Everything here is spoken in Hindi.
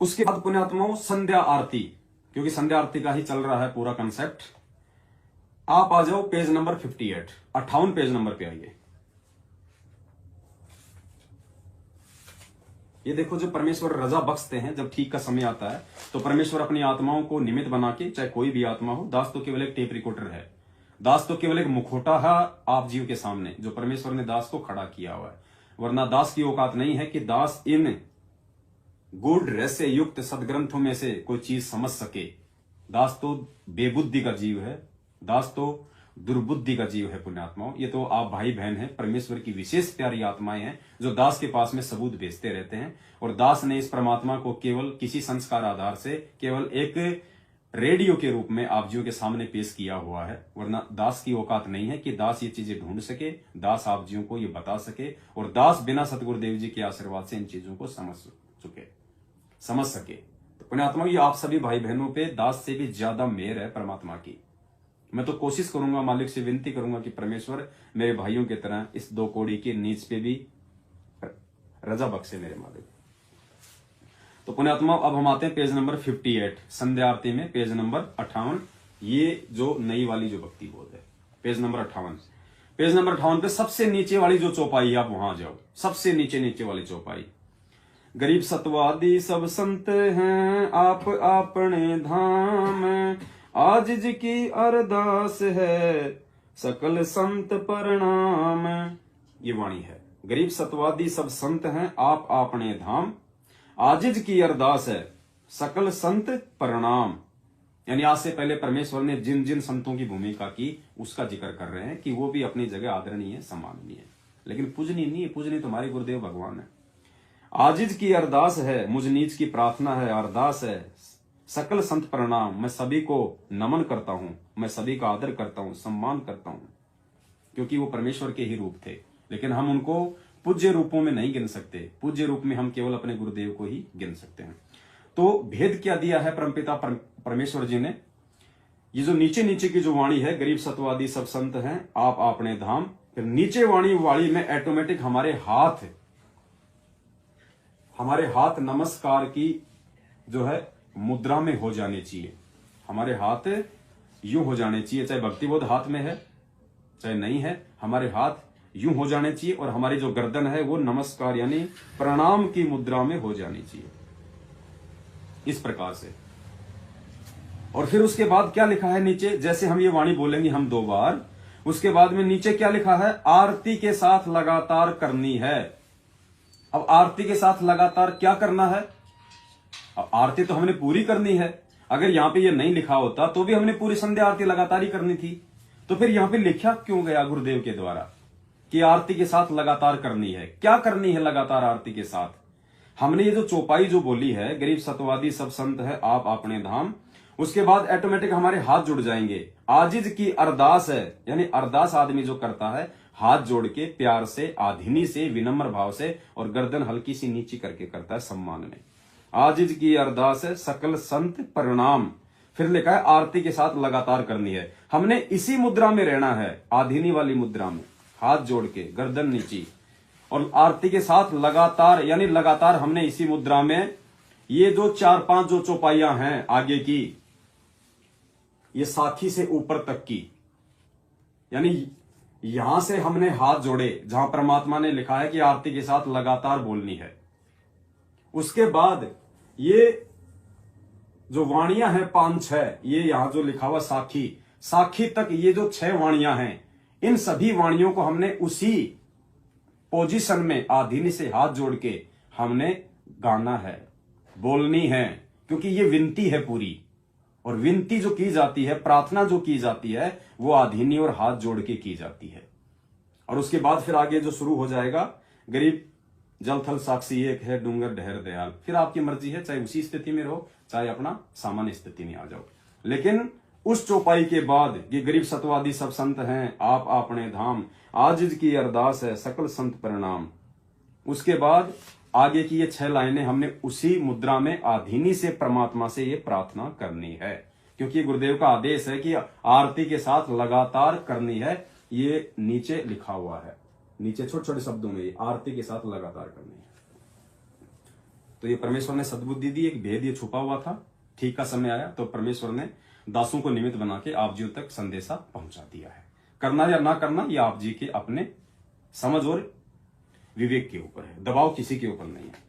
उसके बाद पुण्यात्माओं संध्या आरती, क्योंकि संध्या आरती का ही चल रहा है पूरा कंसेप्ट। आप आ जाओ पेज नंबर 58, 58 पेज नंबर पे आइए। ये देखो, जो परमेश्वर रजा बख्शते हैं, जब ठीक का समय आता है तो परमेश्वर अपनी आत्माओं को निमित्त बना के, चाहे कोई भी आत्मा हो, दास तो केवल एक टेप रिकॉर्डर है, दास तो केवल एक मुखौटा है आप जीव के सामने, जो परमेश्वर ने दास को खड़ा किया हुआ है। वरना दास की औकात नहीं है कि दास इन गूढ़ रहस्य युक्त सदग्रंथों में से कोई चीज समझ सके। दास तो बेबुद्धि का जीव है, दास तो दुर्बुद्धि का जीव है। पुण्यात्माओं, ये तो आप भाई बहन हैं, परमेश्वर की विशेष प्यारी आत्माएं हैं, जो दास के पास में सबूत भेजते रहते हैं। और दास ने इस परमात्मा को केवल किसी संस्कार आधार से केवल एक रेडियो के रूप में आप जीव के सामने पेश किया हुआ है। वरना दास की औकात नहीं है कि दास ये चीजें ढूंढ सके, दास आप जीव को ये बता सके, और दास बिना सतगुरुदेव जी के आशीर्वाद से इन चीजों को समझ सके। तो पुण्यात्मा, ये आप सभी भाई बहनों पे दास से भी ज्यादा मेहर है परमात्मा की। मैं तो कोशिश करूंगा, मालिक से विनती करूंगा कि परमेश्वर मेरे भाइयों की तरह इस 2 कौड़ी के नीच पे भी रजा बख्शे मेरे मालिक। तो पुण्यात्मा, अब हम आते हैं पेज नंबर 58 संध्या आरती में, पेज नंबर 58। ये जो नई वाली जो भक्ति बोध है, पेज नंबर 58। पेज नंबर 58 पे सबसे नीचे वाली जो चौपाई है, आप वहां जाओ, सबसे नीचे वाली चौपाई। गरीब सतवादी सब संत हैं आप अपने धाम, आजिज की अरदास है सकल संत प्रणाम। ये वाणी है। गरीब सतवादी सब संत हैं आप अपने धाम, आजिज की अरदास है सकल संत प्रणाम। यानी आज से पहले परमेश्वर ने जिन जिन संतों की भूमिका की उसका जिक्र कर रहे हैं कि वो भी अपनी जगह आदरणीय है, सम्माननीय है, लेकिन पूजनीय नहीं है। पूजनीय तुम्हारे गुरुदेव भगवान है। आजिज की अरदास है, मुझ नीच की प्रार्थना है, अरदास है सकल संत प्रणाम। मैं सभी को नमन करता हूं, मैं सभी का आदर करता हूं, सम्मान करता हूं, क्योंकि वो परमेश्वर के ही रूप थे। लेकिन हम उनको पूज्य रूपों में नहीं गिन सकते। पूज्य रूप में हम केवल अपने गुरुदेव को ही गिन सकते हैं। तो भेद क्या दिया है परमपिता परमेश्वर जी ने? ये जो नीचे की जो वाणी है, गरीब सतवादी सब संत हैं आप अपने धाम, फिर नीचे वाणी में ऑटोमेटिक हमारे हाथ नमस्कार की जो है मुद्रा में हो जाने चाहिए। हमारे हाथ यूं हो जाने चाहिए, चाहे भक्तिबोध हाथ में है चाहे नहीं है, हमारे हाथ यूं हो जाने चाहिए, और हमारी जो गर्दन है वो नमस्कार यानी प्रणाम की मुद्रा में हो जानी चाहिए, इस प्रकार से। और फिर उसके बाद क्या लिखा है नीचे? जैसे हम ये वाणी बोलेंगे हम 2 बार, उसके बाद में नीचे क्या लिखा है? आरती के साथ लगातार करनी है। अब आरती के साथ लगातार क्या करना है? अब आरती तो हमने पूरी करनी है। अगर यहां पे ये नहीं लिखा होता तो भी हमने पूरी संध्या आरती लगातार ही करनी थी। तो फिर यहां पे लिखा क्यों गया गुरुदेव के द्वारा कि आरती के साथ लगातार करनी है? क्या करनी है लगातार आरती के साथ? हमने ये जो चौपाई जो बोली है, गरीब सतवादी सब संत है आप अपने धाम, उसके बाद ऑटोमेटिक हमारे हाथ जुड़ जाएंगे। आजिज की अरदास है, यानी अरदास आदमी जो करता है हाथ जोड़ के प्यार से, आधीनी से, विनम्र भाव से, और गर्दन हल्की सी नीची करके करता है सम्मान में। आजिज की अरदास है सकल संत प्रणाम। फिर लिखा है आरती के साथ लगातार करनी है। हमने इसी मुद्रा में रहना है, आधीनी वाली मुद्रा में, हाथ जोड़ के, गर्दन नीची, और आरती के साथ लगातार, यानी लगातार हमने इसी मुद्रा में, ये जो 4-5 जो चौपाइयां हैं आगे की, ये साखी से ऊपर तक की, यानी यहां से हमने हाथ जोड़े जहां परमात्मा ने लिखा है कि आरती के साथ लगातार बोलनी है। उसके बाद ये जो वाणियां हैं 5-6, ये यहां जो लिखा हुआ साखी तक, ये जो 6 वाणियां हैं, इन सभी वाणियों को हमने उसी पोजीशन में आधीनी से हाथ जोड़ के हमने गाना है, बोलनी है, क्योंकि ये विनती है पूरी। और विनती जो की जाती है, प्रार्थना जो की जाती है, वो आधीनी और हाथ जोड़ के की जाती है। और उसके बाद फिर आगे जो शुरू हो जाएगा, गरीब जल थल साक्षी एक है, डूंगर ढेर दयाल। फिर आपकी मर्जी है, चाहे उसी स्थिति में रहो, चाहे अपना सामान्य स्थिति में आ जाओ। लेकिन उस चौपाई के बाद ये गरीब सतवादी सब संत हैं आप अपने धाम, आजिज की अरदास है सकल संत प्रणाम। उसके बाद आगे की ये 6 लाइनें हमने उसी मुद्रा में आधीनी से परमात्मा से ये प्रार्थना करनी है, क्योंकि गुरुदेव का आदेश है कि आरती के साथ लगातार करनी है। ये नीचे लिखा हुआ है, नीचे छोटे छोटे शब्दों में, आरती के साथ लगातार करनी है। तो ये परमेश्वर ने सद्बुद्धि दी, एक भेद ये छुपा हुआ था। ठीक का समय आया तो परमेश्वर ने दासों को निमित्त बना के आप जी तक संदेशा पहुंचा दिया है। करना या ना करना ये आप जी के अपने समझ और विवेक के ऊपर है, दबाव किसी के ऊपर नहीं है।